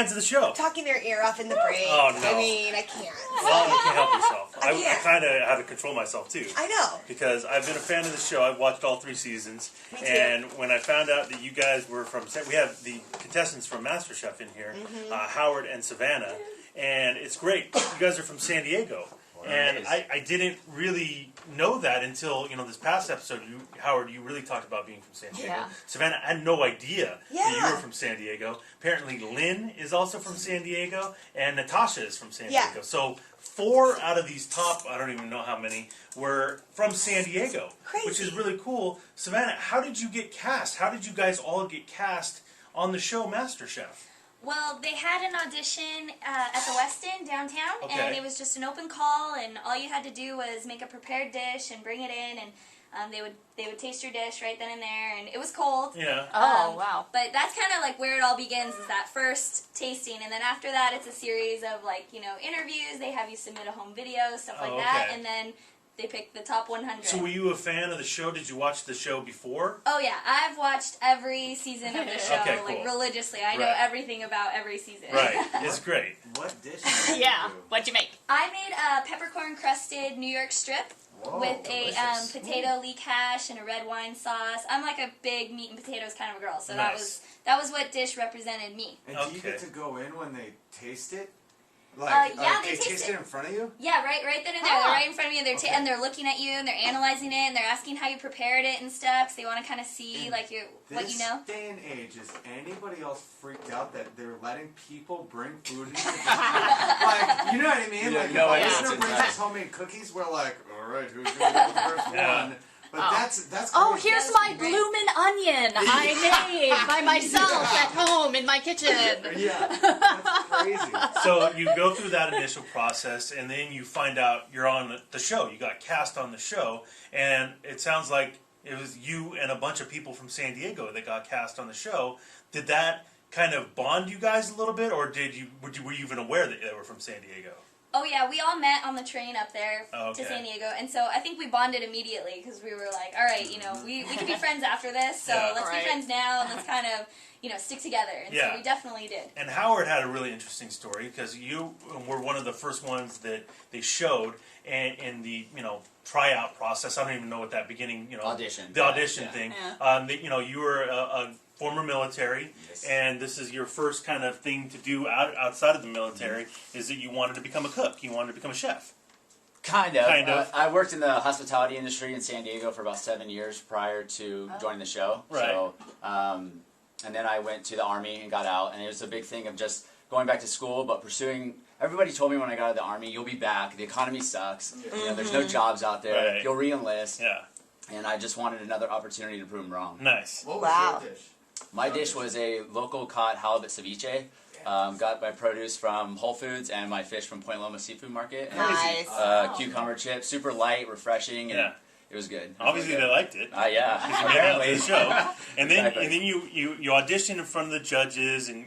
Fans of the show. Talking their ear off in the break. Oh, no. I mean, I can't. Well, you can't help yourself. I I can't. kind of had to control myself, too. I know. Because I've been a fan of the show. I've watched all 3 seasons. Me too. And when I found out that you guys were from... We have the contestants from MasterChef in here, Howard and Savannah. And it's great. You guys are from San Diego. And I didn't really know that until, this past episode, Howard, you really talked about being from San Diego. Yeah. Savannah, I had no idea that you Yeah. were from San Diego. Apparently, Lynn is also from San Diego, and Natasha is from San Yeah. Diego. So 4 out of these top, I don't even know how many, were from San Diego, Crazy. which is really cool. Savannah, how did you get cast? How did you guys all get cast on the show MasterChef? Well, they had an audition at the Westin downtown, Okay. and it was just an open call, and all you had to do was make a prepared dish and bring it in, and they would taste your dish right then and there, and it was cold. Yeah. Oh, wow. But that's kind of like where it all begins, is that first tasting, and then after that, it's a series of interviews. They have you submit a home video, stuff like that, okay. and then they pick the top 100. So were you a fan of the show? Did you watch the show before? Oh yeah, I've watched every season of the show Okay, cool. religiously. I know Right. everything about every season. Right. It's great. What dish did you Yeah. do? What'd you make? I made a peppercorn crusted New York strip Whoa, with a delicious. potato leek hash and a red wine sauce. I'm like a big meat and potatoes kind of a girl, so Nice. that was what dish represented me. And do you Okay. get to go in when they taste it? Like, yeah, they they taste taste it in front of you? Yeah, right then and there. Ah. They're right in front of you, and Okay. and they're looking at you, and they're analyzing it, and they're asking how you prepared it and stuff, because they want to kind of see In what you know. This day and age, is anybody else freaked out that they're letting people bring food into the like, you know what I mean? Yeah, Like, no, if a it's listener brings insane. us homemade cookies, we're like, all right, who's going to get the first Yeah. one? But Oh. that's Oh, crazy. here's my bloomin' onion I made by myself at home in my kitchen. Yeah, that's crazy. So you go through that initial process, and then you find out you're on the show. You got cast on the show, and it sounds like it was you and a bunch of people from San Diego that got cast on the show. Did that kind of bond you guys a little bit, or were you even aware that they were from San Diego? Oh yeah, we all met on the train up there Okay. to San Diego, and so I think we bonded immediately because we were like, all right, we can be friends after this, so Yeah. let's Right. be friends now and let's kind of stick together. And Yeah. so we definitely did. And Howard had a really interesting story because you were one of the first ones that they showed, and in the tryout process. I don't even know what that beginning Audition. the audition Yeah. thing. Yeah. You were a former military, Yes. and this is your first kind of thing to do outside of the military. Is that you wanted to become a cook? You wanted to become a chef? Kind of. Kind of. I worked in the hospitality industry in San Diego for about 7 years prior to joining the show. Right. So, and then I went to the Army and got out, and it was a big thing of just going back to school, but pursuing. Everybody told me when I got out of the Army, you'll be back. The economy sucks. There's no jobs out there. Right. You'll re-enlist. Yeah. And I just wanted another opportunity to prove them wrong. Nice. What was Wow. your dish? My dish was a local caught halibut ceviche. Got my produce from Whole Foods and my fish from Point Loma Seafood Market. And Nice. cucumber chips, super light, refreshing, and Yeah. it was good. It was Obviously, really they liked it. good. Yeah, You made it onto apparently. the show, and then Exactly. and then you audition in front of the judges, and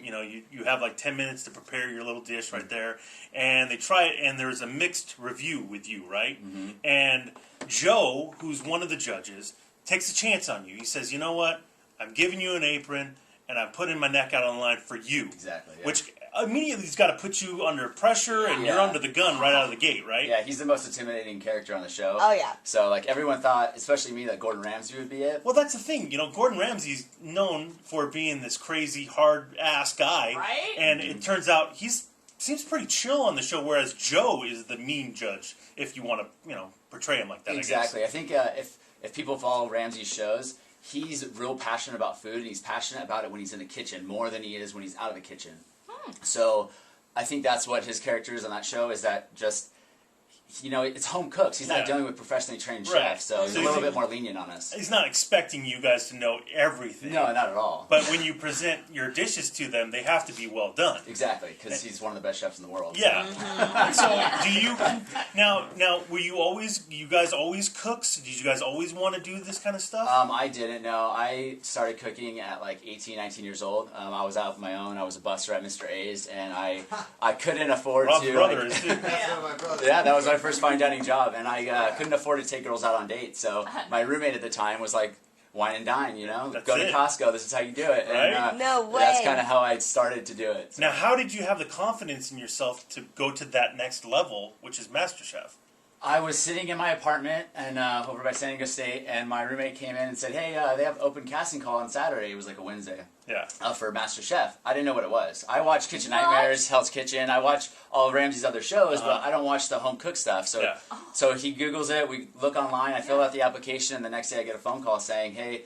you have like 10 minutes to prepare your little dish right there, and they try it, and there's a mixed review with you, right? Mm-hmm. And Joe, who's one of the judges, takes a chance on you. He says, "You know what? I'm giving you an apron, and I'm putting my neck out on the line for you." Exactly. Yeah. Which immediately has got to put you under pressure, and you're Yeah. under the gun right out of the gate, right? Yeah, he's the most intimidating character on the show. Oh, yeah. So like everyone thought, especially me, that Gordon Ramsay would be it. Well, that's the thing. Gordon Ramsay's known for being this crazy, hard-ass guy. Right? And it turns out seems pretty chill on the show, whereas Joe is the mean judge, if you want to, portray him like that, Exactly. I think if people follow Ramsay's shows, he's real passionate about food, and he's passionate about it when he's in the kitchen more than he is when he's out of the kitchen. So I think that's what his character is on that show, is that just, it's home cooks. He's Yeah. not dealing with professionally trained Right. chefs, so he's So a you little think- bit more lenient on us. He's not expecting you guys to know everything. No, not at all. But when you present your dishes to them, they have to be well done. Exactly, because he's one of the best chefs in the world. Yeah. So do you now? Were you guys always cooks? Did you guys always want to do this kind of stuff? I didn't know. I started cooking at like 18, 19 years old. I was out on my own. I was a busser at Mr. A's, and I couldn't afford Rob's to. brother like- is too. That's what my brother. Yeah, that was my first fine dining job, and I couldn't afford to take girls out on dates. So my roommate at the time was like, wine and dine, That's go to it. Costco, this is how you do it. Right? And, No That's way. kind of how I started to do it. So. Now, how did you have the confidence in yourself to go to that next level, which is MasterChef? I was sitting in my apartment and over by San Diego State, and my roommate came in and said, hey, they have open casting call on Saturday. It was like a Wednesday. Yeah. For MasterChef. I didn't know what it was. I watch Kitchen What? Nightmares, Hell's Kitchen. I watch all of Ramsey's other shows, but I don't watch the home cook stuff. So, Yeah. so he Googles it. We look online. I fill out the application, and the next day I get a phone call saying, "Hey,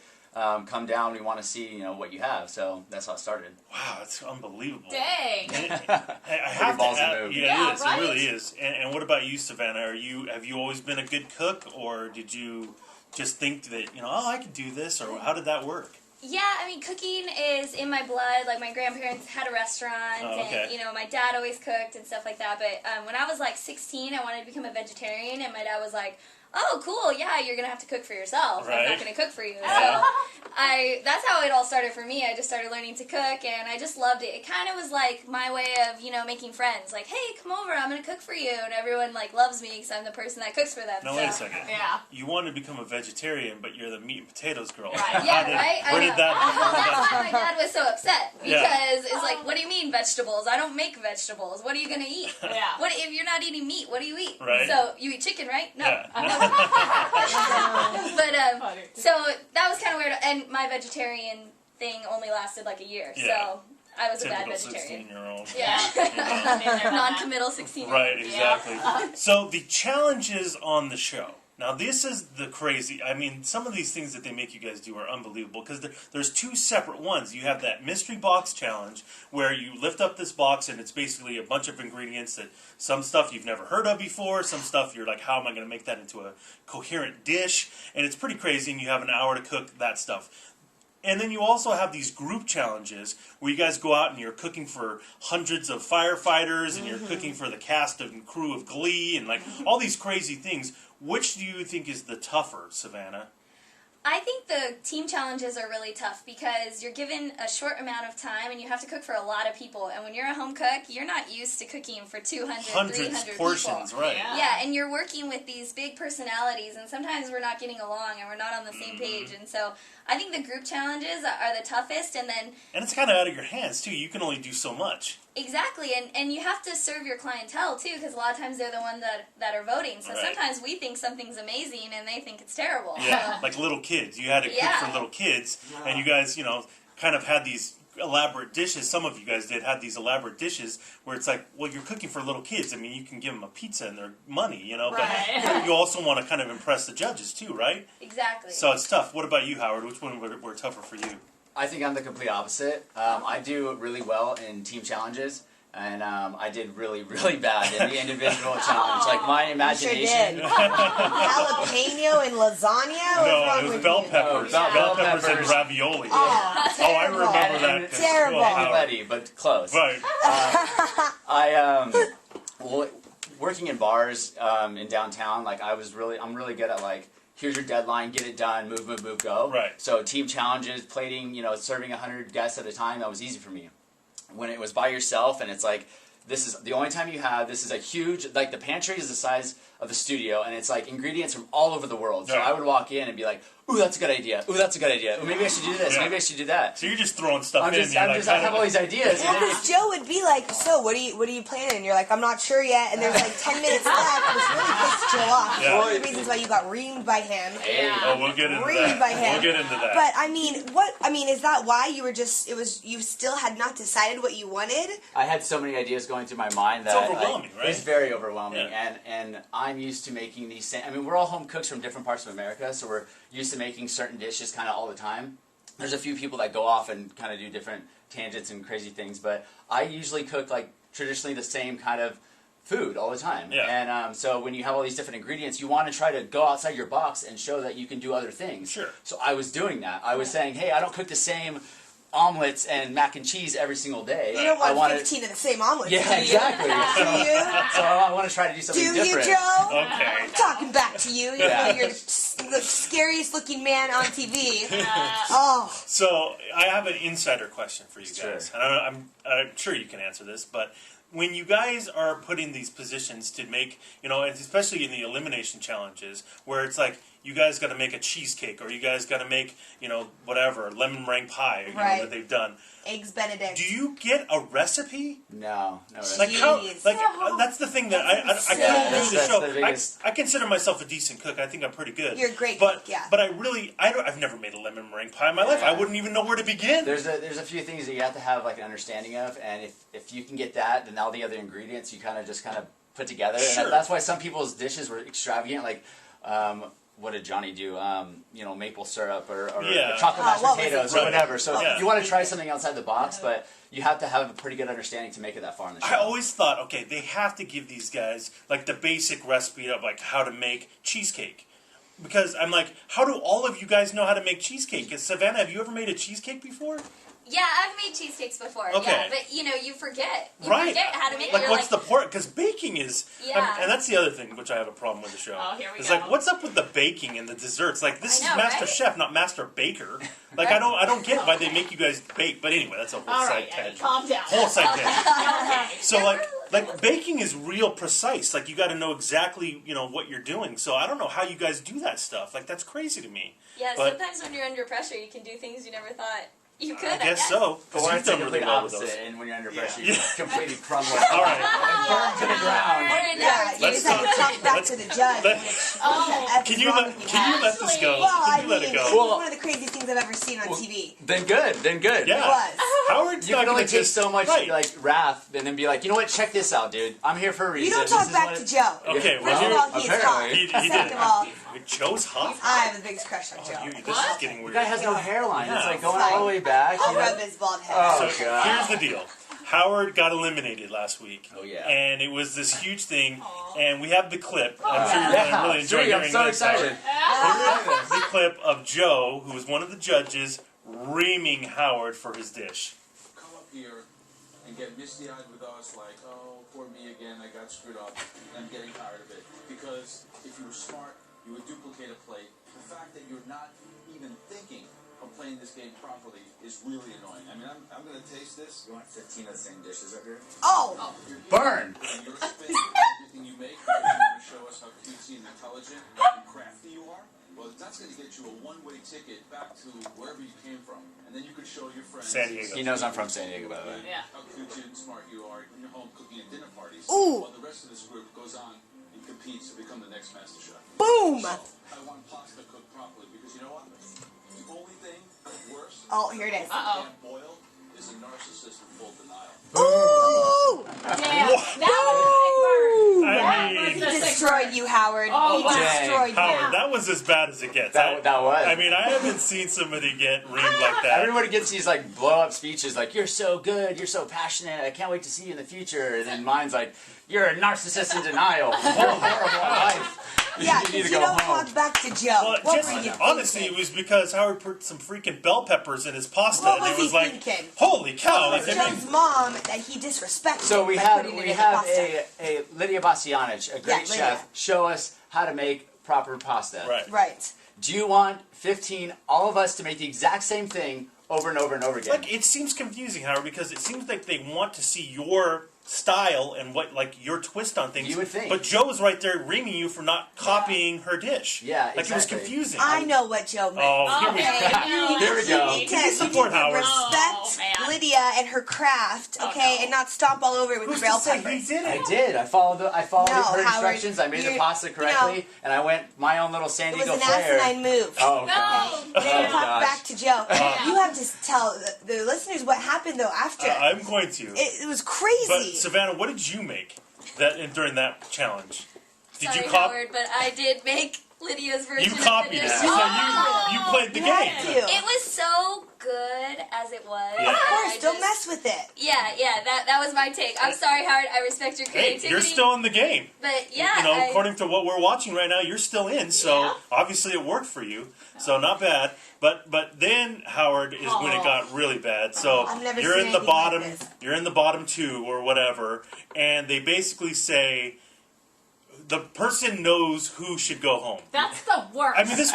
come down. We want to see what you have." So that's how it started. Wow, that's unbelievable. Dang. And I have to Ballsy ask, move. yeah, Yeah, it is. right? It really is. And what about you, Savannah? Have you always been a good cook, or did you just think that I could do this, or how did that work? Yeah, I mean, cooking is in my blood. Like, my grandparents had a restaurant, Oh, okay. and, my dad always cooked and stuff like that. But when I was, 16, I wanted to become a vegetarian, and my dad was like, oh, cool, yeah, you're going to have to cook for yourself. I'm Right. not going to cook for you. Yeah. So that's how it all started for me. I just started learning to cook, and I just loved it. It kind of was like my way of, making friends. Like, hey, come over, I'm going to cook for you. And everyone, loves me because I'm the person that cooks for them. Now, so. wait a second. Yeah. You wanted to become a vegetarian, but you're the meat and potatoes girl. Right. Yeah, right? Where I did know. that Well, that's why my dad was so upset. Because Yeah. it's like, what do you mean vegetables? I don't make vegetables. What are you going to eat? Yeah. What if you're not eating meat? What do you eat? Right. So, you eat chicken, right? No. Yeah. But, Funny. so that was kind of weird. And my vegetarian thing only lasted like a year. Yeah. So, I was a bad Typical vegetarian. 16-year-old. Yeah. Non-committal 16-year-old. Right, exactly. So the challenges on the show. Now this is the crazy. I mean, some of these things that they make you guys do are unbelievable because there's two separate ones. You have that mystery box challenge where you lift up this box and it's basically a bunch of ingredients that some stuff you've never heard of before, some stuff you're like, how am I going to make that into a coherent dish? And it's pretty crazy, and you have an hour to cook that stuff. And then you also have these group challenges where you guys go out and you're cooking for hundreds of firefighters and you're cooking for the cast and crew of Glee and all these crazy things. Which do you think is the tougher, Savannah? I think the team challenges are really tough because you're given a short amount of time and you have to cook for a lot of people. And when you're a home cook, you're not used to cooking for 200, Hundreds 300 portions, people. right. Yeah, and you're working with these big personalities, and sometimes we're not getting along and we're not on the same page. And so I think the group challenges are the toughest, and then... And it's kind of out of your hands, too. You can only do so much. Exactly, and you have to serve your clientele, too, because a lot of times they're the ones that are voting. So Right. sometimes we think something's amazing, and they think it's terrible. Yeah, like little kids. You had to cook Yeah. for little kids, and you guys, kind of had these elaborate dishes. Some of you guys did had these elaborate dishes where it's like, well, you're cooking for little kids. I mean, you can give them a pizza and their money, Right. but you also want to kind of impress the judges, too, right? Exactly. So it's tough. What about you, Howard? Which one were tougher for you? I think I'm the complete opposite. I do really well in team challenges, and I did really, really bad in the individual challenge. Like my imagination. did. Jalapeno and lasagna? What's No, wrong it was with bell you? peppers. Oh, bell bell peppers and peppers. ravioli. Oh, I terrible. remember that. 'cause- Terrible. oh, Howard. Letty, but close. Right. Well, working in bars in downtown, I'm really good at here's your deadline, get it done, move, move, move, go. Right. So team challenges, plating, serving 100 guests at a time, that was easy for me. When it was by yourself and it's like, this is the only time you have, this is a huge, the pantry is the size of the studio, and it's ingredients from all over the world. So Right. I would walk in and be like, ooh, that's a good idea. Ooh, that's a good idea. Ooh, maybe I should do this. Yeah. Maybe I should do that. So you're just throwing stuff I'm in. just, you're I'm like, just, I have all these ideas. Well, and then- because Joe would be like, so what are you planning? And you're like, I'm not sure yet. And there's 10 minutes left, which really pissed Joe off. Yeah. One of the reasons why you got reamed by him. Yeah. Oh, we'll get into Reamed that. by him. We'll get into that. But is that why you were you still had not decided what you wanted? I had so many ideas going through my mind It's that overwhelming, right? It's very overwhelming, Yeah. and I'm used to making these. I mean, we're all home cooks from different parts of America, so we're used to making certain dishes kind of all the time. There's a few people that go off and kind of do different tangents and crazy things, but I usually cook traditionally the same kind of food all the time. Yeah. And so when you have all these different ingredients, you want to try to go outside your box and show that you can do other things. Sure. So I was doing that. I was saying, hey, I don't cook the same omelets and mac and cheese every single day. You don't I want wanna- 15 of the same omelets. Yeah, do you? exactly. Do you? So I want to try to do something Do you, different. Joe? Okay. I'm talking back back to you. Yeah. You're the scariest looking man on TV. Oh. So I have an insider question for you guys, Sure. and I'm sure you can answer this, but when you guys are put in these positions to make, and especially in the elimination challenges, where it's like you guys got to make a cheesecake or you guys got to make, whatever, lemon meringue pie, Right. that they've done. Eggs Benedict. Do you get a recipe? No. Like how? Jeez. Like that's the thing that I insane. couldn't do the That's show. the biggest- I consider myself a decent cook. I think I'm pretty good. You're a great but, cook, yeah. But I've never made a lemon meringue pie in my life. Yeah. I wouldn't even know where to begin. There's a few things that you have to have like an understanding of, and if you can get that, then all the other ingredients you kind of put together. Sure. And that's why some people's dishes were extravagant. Like, what did Johnny do? Maple syrup or Yeah. chocolate mashed what was it? potatoes or Right. whatever. So Yeah. you want to try something outside the box, but you have to have a pretty good understanding to make it that far in the show. I always thought, okay, they have to give these guys like the basic recipe of like how to make cheesecake. Because I'm like, how do all of you guys know how to make cheesecake? 'Cause Savannah, have you ever made a cheesecake before? Yeah, I've made cheesecakes before. Okay. Yeah, but you forget. You Right. forget how to make Like, it. what's the point? Because baking is, Yeah. and that's the other thing which I have a problem with the show. Oh, here we it's go. like, what's up with the baking and the desserts? Like, this I know, is Master right? Chef, not Master Baker. Like, I don't get why they make you guys bake. But anyway, that's a whole All side right, Eddie, tangent. calm down. Whole side tangent. Okay. So like baking is real precise. Like you got to know exactly what you're doing. So I don't know how you guys do that stuff. Like that's crazy to me. Yeah, But- sometimes when you're under pressure, you can do things you never thought you could. I guess so. 'Cause Or you've it's the done really complete well with those. opposite, and when you're under pressure, Yeah. you completely crumble. All right. And burn to the ground. Or in Yeah, you Let's just have to talk- talk back let's- to the judge. let- What the F Can is you wrong let with this Ashley. go? Well, Can I you let mean, it it was go? Well- one of the craziest things I've ever seen on TV. Then good. Yeah. It was. Howard's You not can only gonna take just so much right. like wrath, and then be like, you know what? Check this out, dude. I'm here for a reason. You don't This talk is back what to it- Joe. Okay, well, First of here- all, he is hot. apparently. He Second did. of all, Joe's hot. I have a biggest crush on Joe. This is getting The weird. guy has no hairline. It's Yeah. like going all the way back. I'll you know? rub his bald head. Oh, So God. here's the deal. Howard got eliminated last week. Oh, yeah. And it was this huge thing. And we have the clip. I'm sure you're going to Yeah, really enjoy sweet, hearing I'm so this, excited. Howard. Here is the clip of Joe, who was one of the judges, reaming Howard for his dish. Come up here and get misty-eyed with us like, oh, poor me again, I got screwed up. I'm getting tired of it. Because if you were smart, you would duplicate a plate. The fact that you're not even thinking of playing this game properly is really annoying. I mean, I'm going to taste this. You want 15 of the same dishes up here? Oh, Burn. And your spin on everything you make, because you want to show us how cutesy and intelligent and crafty you are. Well, that's going to get you a one-way ticket back to wherever you came from. And then you could show your friends San Diego. He knows I'm from San Diego, by the way. Yeah. how cute and smart you are in your home cooking at dinner parties. Ooh. While the rest of this group goes on and competes to become the next master chef. boom. So, I want pasta cooked properly because you know what? The only thing worse Oh, here it is. than Uh-oh. can't boil is a narcissist in full denial. Ooh! Damn. That I That mean, was He the sick destroyed you, Howard. Oh, he wow. destroyed you. Howard, that was as bad as it gets. That was. I mean, I haven't seen somebody get reamed like that. Everybody gets these like blow up speeches like, you're so good, you're so passionate, I can't wait to see you in the future. And then mine's like, you're a narcissist in denial. Horrible life. Yeah, You need because to you go don't home. talk back to Joe. Well, What just, were you honestly, thinking? it was because Howard put some freaking bell peppers in his pasta, What and was it he was like, thinking? holy cow! It was Like, I mean, Joe's mom that he disrespected. So we by have putting it we in the have pasta. a Lydia Bastianich, a great Lydia. chef, show us how to make proper pasta. right. Right. Do you want 15, all of us to make the exact same thing over and over and over again? Like, it seems confusing, Howard, because it seems like they want to see your style and what, like, your twist on things. You would think. But Joe's right there reaming you for not copying her dish. Yeah, Like, it was exactly. confusing. I know what Joe meant. Oh, here we Okay. go. Here we go. You need to, Give me support, you need to Howard. respect Oh, man. Lydia and her craft, Oh, okay, no. and not stomp all over it with Who's the bell to say he peppers. did I it? did. I followed No, her Howard, instructions. I made the you're- pasta you correctly, know, and I went my own little San It was Diego an flair. asinine move. Oh, No. God. You didn't Oh, talk gosh. back to Joe. You have to tell the listeners what happened though after. I'm going to. It was But, crazy. Savannah, what did you make during that challenge? Did Sorry, you copy? Howard, but I did make Lydia's version You of copied the it. dish. So you played the You game. had to. It was so good as it was. Yeah. Of and course, I don't just- mess with it. Yeah, that was my take. I'm sorry, Howard. I respect your Hey, creativity. you're still in the game. But yeah, According to what we're watching right now, you're still in. So Yeah. obviously it worked for you. So not bad. But then Howard is when it got really bad. So I've never you're seen in the anything bottom. like this. You're in the bottom two or whatever, and they basically say the person knows who should go home. That's the worst. I mean, this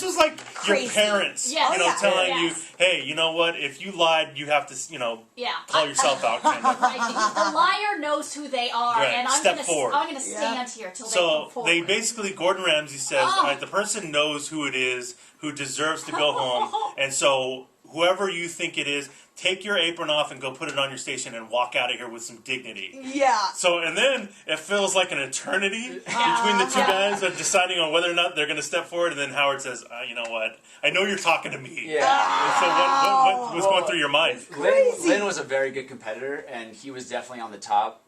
was like Crazy. your parents, Yes. you know, Oh, yeah. telling Yes. you, hey, you know what? If you lied, you have to, you know, Yeah. call yourself out. Kind of. Right. The liar knows who they are, Right. and I'm Step gonna forward. stand here till they So come forward. they basically, Gordon Ramsay says, Oh. all right, the person knows who it is who deserves to go home, and so whoever you think it is, take your apron off and go put it on your station and walk out of here with some dignity. Yeah. So, and then it feels like an eternity between the two guys of deciding on whether or not they're going to step forward. And then Howard says, you know what? I know you're talking to me. Yeah. So what was going through your mind? Lynn was a very good competitor, and he was definitely on the top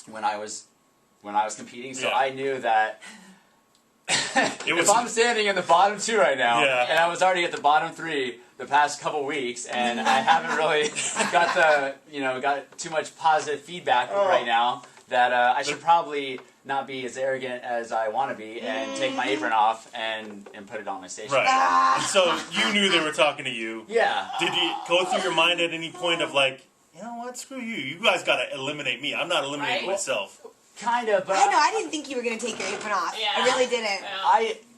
when I was competing. So Yeah. I knew that It was, if I'm standing in the bottom 2 right now, Yeah. and I was already at the bottom 3 the past couple weeks, and I haven't really got too much positive feedback right now, that I should probably not be as arrogant as I want to be and take my apron off and put it on my station. right. And so you knew they were talking to you. Yeah. Did you go through your mind at any point of like, you know what, screw you. You guys got to eliminate me. I'm not eliminating Right. myself. Kind of, but I know. I didn't think you were gonna take your apron off. Yeah. I really didn't.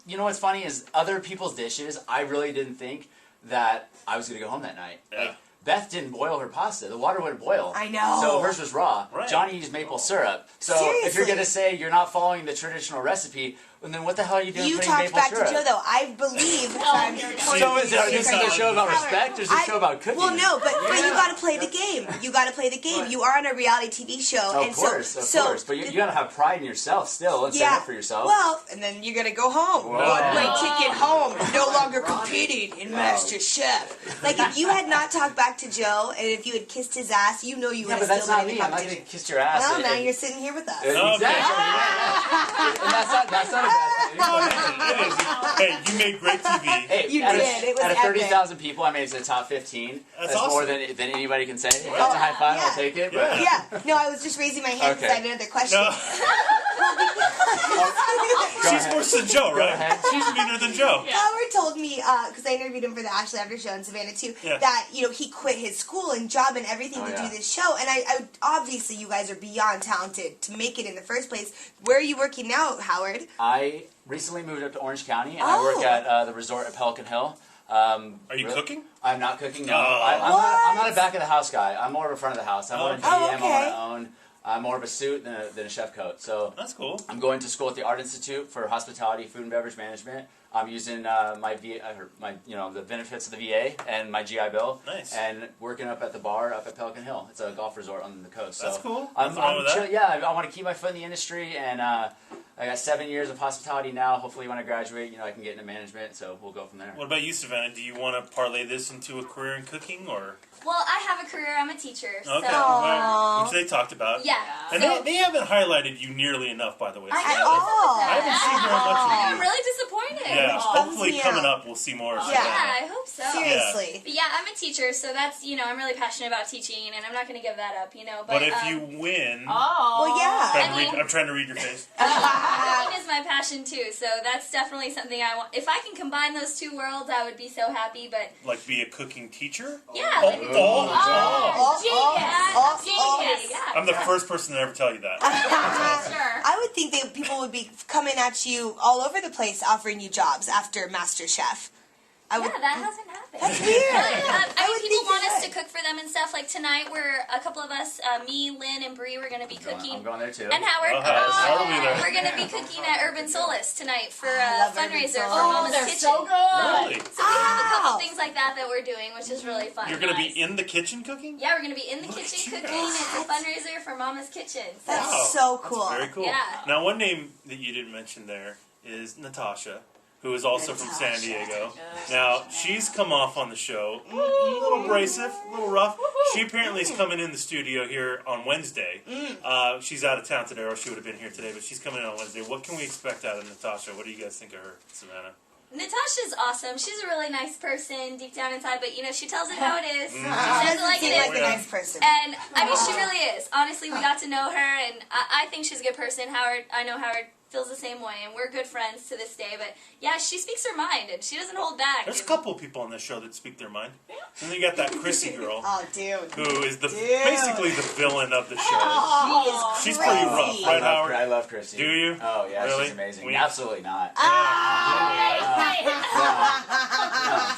you know what's funny is other people's dishes, I really didn't think that I was going to go home that night. Yeah. Like, Beth didn't boil her pasta. The water wouldn't boil. I know. So hers was raw. Right. Johnny used maple syrup. So if Seriously. you're going to say you're not following the traditional recipe, well, then what the hell are you doing You putting talked maple back syrup? to Joe though. I believe. I'm you're So is this a show about respect or is it a show about cooking? Well, no, but you got to play the game. You got to play the game. You are on a reality TV show, Of and course, so of course. But you got to have pride in yourself still and stand up for yourself. Well, and then you're gonna go home. Whoa. One way ticket home. No longer competing in Master Chef. Like if you had not talked back to Joe, and if you had kissed his ass, you know you would yeah, have but that's still not been me. I'm not to going to kiss your ass. Well, and- now and- you're sitting here with us. Exactly. And that's not a bad thing. It is. Hey, you made great TV. Hey, You out did. It was out of epic. 30,000 people, I made it to the top 15. That's more awesome. than anybody can say. If that's a high five, yeah. I'll take it. But Yeah. Yeah. No, I was just raising my hand because Okay. I had another question. No, she's ahead. worse than Joe, right? ahead. She's meaner than Joe. Howard told me, because I interviewed him for the Ashley After Show in Savannah too, Yeah. that he quit his school and job and everything Oh, to yeah. do this show. And I obviously you guys are beyond talented to make it in the first place. Where are you working now, Howard? I recently moved up to Orange County, and I work Oh. at the resort at Pelican Hill. Are you Really? cooking? I'm not cooking, no. Oh. I'm not a back of the house guy. I'm more of a front of the house. I'm more a GM, Oh, I okay. want to own. I'm more of a suit than a chef coat. So That's cool. I'm going to school at the Art Institute for Hospitality, Food and Beverage Management. I'm using my the benefits of the VA and my GI Bill. Nice. And working up at the bar up at Pelican Hill. It's a golf resort on the coast. So That's cool. I'm Nothing wrong with that. chill, yeah, I want to keep my foot in the industry, and I got 7 years of hospitality now. Hopefully, when I graduate, I can get into management. So we'll go from there. What about you, Savannah? Do you want to parlay this into a career in cooking, or Well, I have a career. I'm a teacher. okay, So well, which they talked about? yeah. And So they haven't highlighted you nearly enough, by the way. I Savannah. know. What's up with I haven't that? seen very much of you. I'm really disappointed. Yeah, Bums hopefully me coming out. up we'll see more. Yeah. Yeah, Savannah. I hope so. Seriously. But yeah, I'm a teacher, so that's I'm really passionate about teaching, and I'm not going to give that up. But if you win, Well, yeah. I'm trying to read your face. cooking is my passion too, so that's definitely something I want. If I can combine those two worlds, I would be so happy. But Like be a cooking teacher. yeah, Oh, like, Genius. yeah. I'm the first person to ever tell you that. Sure. I would think that people would be coming at you all over the place offering you jobs after Master Chef. I would. Yeah, that hasn't happened. That's weird. I mean, would people think want they us to would. cook for them and stuff. Like tonight, we're a couple of us, me, Lynn, and Bree. We're going to be cooking. I'm going there too. And Howard. Oh, Howard will be there. We're going to be cooking at Urban Solace tonight for I a love Urban fundraiser for Solace. Mama's they're Kitchen. so good. Really? So we have a couple Wow. things like that we're doing, which is really fun. You're gonna be Nice. in the kitchen cooking? Yeah, we're going to be in the Look kitchen at you cooking. guys. It's a fundraiser for Mama's Kitchen. So That's Wow. so cool. Very cool. Yeah. Now, one name that you didn't mention there is Natasha, who is also from San Diego. Now, she's come off on the show, a little abrasive, a little rough. She apparently is coming in the studio here on Wednesday. She's out of town today, or she would have been here today, but she's coming in on Wednesday. What can we expect out of Natasha? What do you guys think of her, Savannah? Natasha's awesome. She's a really nice person deep down inside, but she tells it how it is. She She says it doesn't like seem it like is. a nice person. And I mean, she really is. Honestly, we got to know her, and I think she's a good person. I know Howard feels the same way, and we're good friends to this day. But yeah, she speaks her mind, and she doesn't hold back. There's a couple of people on this show that speak their mind. And then you got that Chrissy girl, Oh, dude. who is basically the villain of the show. Oh, She's pretty rough, crazy. right, Howard? I love Chrissy. Do you? Oh yeah, Really? she's amazing. We- Absolutely not.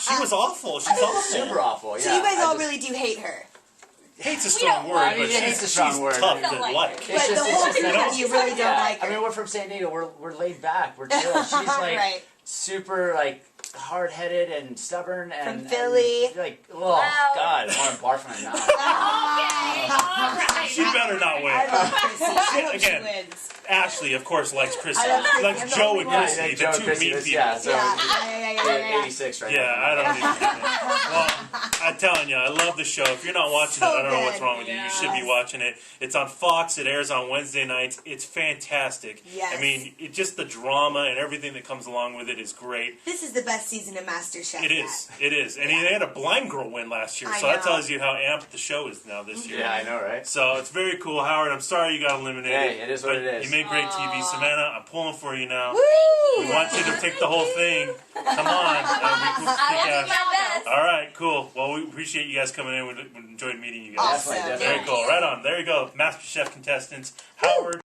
She was awful. She's awful. Super awful. Yeah. So you guys I all just- really do hate her. Hate's a We strong don't word, like but her. Hate's a strong she's word. tough We don't to like like. her. But the whole it's thing just- is you really don't Yeah, like her. I mean, we're from San Diego. We're laid back. We're chill. She's like Right. super like hard-headed and stubborn and From Philly. And, like, oh Wow. God, I want to barf in my mouth. Okay, all right. She better not I win. love Chrissy. I hope Again. she wins. Ashley, of course, likes Chrissy. I love She Chrissy. likes I'm the Joe only and one. Chrissy, Yeah, the Joe two and Chrissy, meat that's- people. yeah, so Yeah. 86 right Yeah, now. I don't even. Well, I'm telling you, I love the show. If you're not watching So it, I don't know what's good. wrong with you. You should be watching it. It's on Fox. It airs on Wednesday nights. It's fantastic. Yes. I mean, just the drama and everything that comes along with it is great. This is the best season of MasterChef. It is. It is. And they had a blind girl win last year, I so that know. tells you how amped the show is now this year. Yeah, I know, right? So it's very cool, Howard. I'm sorry you got eliminated. Hey, it is what but it is. You made great TV, Savannah. I'm pulling for you now. Woo! We want you to take the whole thing. Come on. We can I kick will do ass. my best. All right, cool. Well, we appreciate you guys coming in. We enjoyed meeting you guys. Awesome. Definitely, Very definitely. cool. Right on. There you go. MasterChef contestants, Howard.